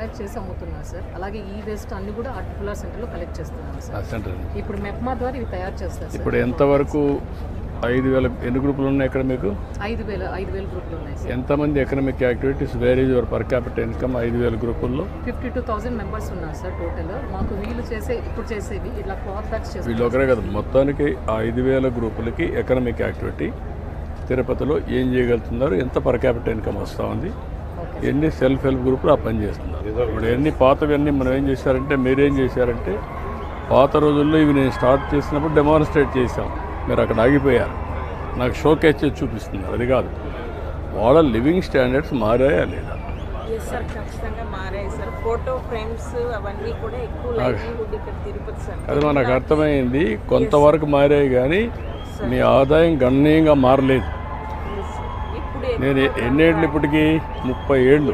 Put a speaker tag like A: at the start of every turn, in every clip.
A: తయారు చేసి అమ్ముతున్నారు సార్. అలాగే ఈ వేస్ట్ అన్ని కూడా ఆర్టికులర్ సెంటర్లో కలెక్ట్ చేస్తున్నాం సార్.
B: సెంటర్
A: ఇప్పుడు మెప్మా ద్వారా ఇవి తయారు చేస్తారు సార్.
B: ఇప్పుడు ఎంతవరకు 5,000 ఎన్ని గ్రూపులు ఉన్నాయి ఇక్కడ మీకు?
A: 5,000 గ్రూపులు ఉన్నాయి సార్.
B: ఎంతమంది economic activities where is your per capital income? 5,000 గ్రూపుల్లో
A: 52,000 మెంబర్స్ ఉన్నారు సార్ టోటల్. మాకు వీళ్ళు ఇప్పుడు చేసేవి ఇట్లా క్లాత్ బ్యాగ్స్ చేస్తారు.
B: వీళ్ళు ఒకరే కదా, మొత్తానికి 5,000 గ్రూపులకి ఎకనామిక్ యాక్టివిటీ తిరుపతిలో ఏం చేయగలుగుతున్నారు, ఎంత పర్ క్యాపిటల్ ఇన్కమ్ వస్తూ ఉంది, ఎన్ని సెల్ఫ్ హెల్ప్ గ్రూపులు ఆ పని చేస్తున్నారు. ఇప్పుడు ఎన్ని పాతవన్నీ మనం ఏం చేశారంటే, మీరేం చేశారంటే పాత రోజుల్లో ఇవి నేను స్టార్ట్ చేసినప్పుడు డెమాన్స్ట్రేట్ చేశాం, మీరు అక్కడ ఆగిపోయారు. నాకు షోకేస్ చేసి చూపిస్తున్నారు. అది కాదు, వాళ్ళ లివింగ్ స్టాండర్డ్స్ మారాయా లేదా?
C: సార్ ఖచ్చితంగా మారాయి సార్. ఫోటో ఫ్రేమ్స్ అవన్నీ కూడా ఎక్కువ లైవ్లీహుడ్ ఇక్కడ తిరుపతి సార్.
B: అది మనకు అర్థమైంది, కొంతవరకు మారాయి కానీ మీ ఆదాయం గణనీయంగా మారలేదు. నేను ఎన్నేళ్ళు ఇప్పటికీ 30 ఏళ్ళు.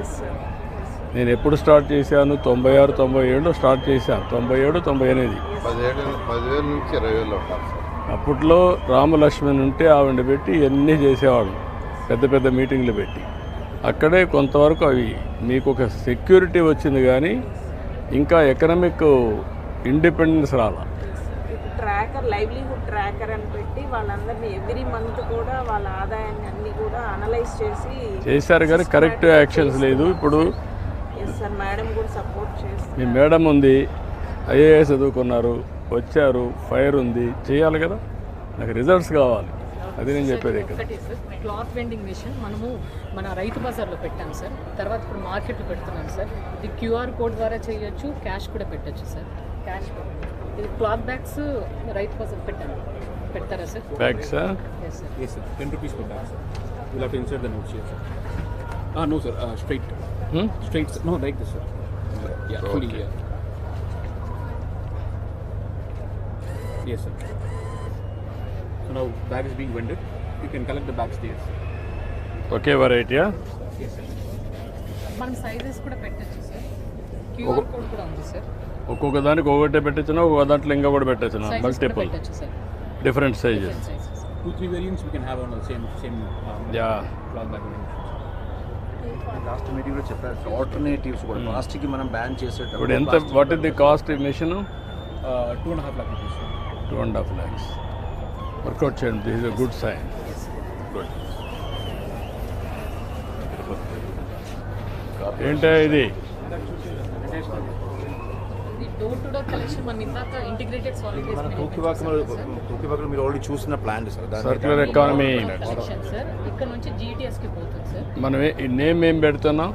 B: నేను ఎప్పుడు స్టార్ట్ చేశాను? 96, 97 స్టార్ట్ చేశాను. 97, 98
D: 10,000 నుంచి 20,000 ఉంటారు సార్.
B: అప్పట్లో రామలక్ష్మణ్ ఉంటే ఆవిడ పెట్టి ఇవన్నీ చేసేవాడు, పెద్ద పెద్ద మీటింగ్లు పెట్టి. అక్కడే కొంతవరకు అవి మీకు ఒక సెక్యూరిటీ వచ్చింది కానీ ఇంకా ఎకనామిక్ ఇండిపెండెన్స్ రాలా.
C: ట్రాకర్, లైవ్లీహుడ్ ట్రాకర్ అని పెట్టి వాళ్ళందరినీ ఎవ్రీ మంత్ కూడా వాళ్ళ ఆదాయాన్ని అన్ని కూడా అనలైజ్
B: చేశారు కానీ కరెక్ట్ యాక్షన్స్ లేదు. ఇప్పుడు
C: సార్ మేడం కూడా సపోర్ట్ చేస్తారు.
B: మీ మేడం ఉంది, ఐఏఎస్ చదువుకున్నారు, వచ్చారు, ఫైర్ ఉంది, చేయాలి కదా. నాకు రిజల్ట్స్ కావాలి, అది నేను చెప్పేది. ఇక్కడ
A: క్లాత్ వెండింగ్ మిషన్ మనము మన రైతు బజార్లో పెట్టాం సార్. తర్వాత ఇప్పుడు మార్కెట్లో పెడుతున్నాం సార్. ఇది క్యూఆర్ కోడ్ ద్వారా చేయొచ్చు, క్యాష్ కూడా పెట్టచ్చు సార్. క్యాష్ ఇది క్లాత్ బ్యాగ్స్ రైతు బజార్ పెడతారా sir?
B: Bags
A: yes sir.
E: Yes, sir. 10 rupees per bag, sir. You'll have to insert the notes here, sir. No, sir. Straight. Straight, sir. No, like this, sir. Yeah, fully,
B: Okay.
E: yeah. Yes, sir. So now bag is being vended. You can collect the bags there, sir.
B: ఒకే వెరైటీయా?
E: Yes, sir.
A: మనం sizes కూడా పెట్టచ్చు sir. QR code కూడా ఉంది sir.
B: ఒక్కొక్క దానికి ఒకటే పెట్టచ్చునా, ఒక్కొక్క దాంట్లో ఇంకా కూడా పెట్టచ్చునా? మల్టిపుల్
A: పెట్టచ్చు sir.
B: Different sizes.
E: 2-3 variants we can have on the same
B: yeah.
E: cloth bag.
D: Last meeting లో చెప్పారు ఆల్టర్నేటివ్స్ కూడా ప్లాస్టిక్ మనం బ్యాన్
B: ఇప్పుడు
D: చేసేటప్పుడు
B: ఎంత, వాట్ ఇస్ ది కాస్ట్ ఈ machine?
E: 2.5 lakh rupees, sir.
B: 2.5 lakhs. Workout చేయండి, this is a good sign. Good. ఏంటో ఇది
A: డోర్ టు డోర్ కలెక్షన్ మన ఇందాక ఇంటిగ్రేటెడ్ సాలిడ్ వేస్ట్
D: తూకివాకలో మీరు ఆల్రెడీ చూసిన plan sir.
B: Circular economy.
A: Sir. ఇక్కడ నుంచి GTS కి పోతుంది సార్.
B: మనం ఈ నేమ్ ఏం పెడుతున్నాం?